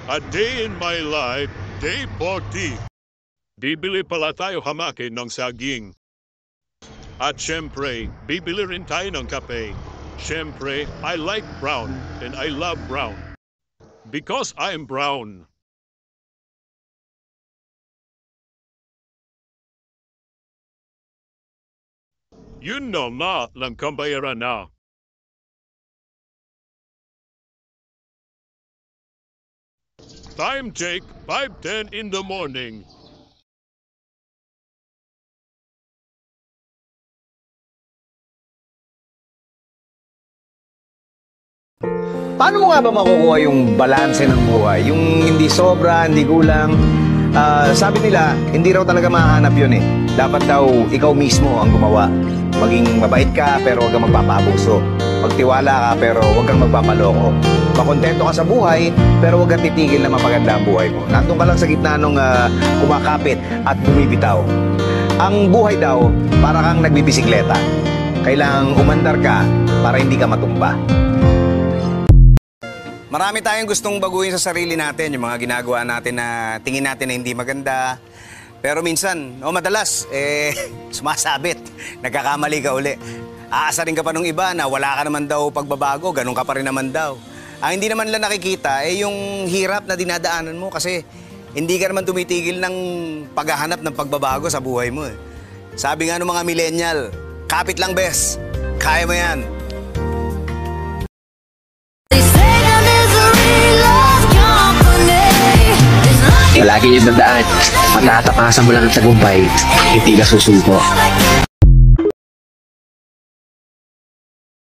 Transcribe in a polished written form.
A day in my life, day 40. Bibili pala tayo hamakin ng saging. At syempre, bibili rin tayo ng kape. Syempre, I like brown and I love brown. Because I'm brown. Yun na lang kambayaran na. Time check, 5:10 in the morning. Paano mo nga ba makukuha yung balanse ng buhay? Yung hindi sobra, hindi kulang. Sabi nila, hindi raw talaga mahanap yun eh. Dapat daw ikaw mismo ang gumawa. Maging mabait ka pero huwag kang magpapabuso. Magtiwala ka pero huwag kang magpapaloko. Makontento ka sa buhay pero huwag kang titigil na mapaganda ang buhay mo. Nandun ka lang sa gitna nung kumakapit at bumibitaw. Ang buhay daw, para kang nagbibisikleta. Kailangang umandar ka para hindi ka matumba. Marami tayong gustong baguhin sa sarili natin, yung mga ginagawa natin na tingin natin na hindi maganda. Pero minsan, madalas, sumasabit. Nagkakamali ka uli. Aasarin ka pa nung iba na wala ka naman daw pagbabago, ganun ka pa rin naman daw. Ang hindi naman lang nakikita, yung hirap na dinadaanan mo kasi hindi ka naman tumitigil ng paghahanap ng pagbabago sa buhay mo. Sabi nga ng mga millennial, kapit lang bes, kaya mo yan. Lagi yung dandaan, matatapasan mo lang ang tagumpay, hindi ka susuko.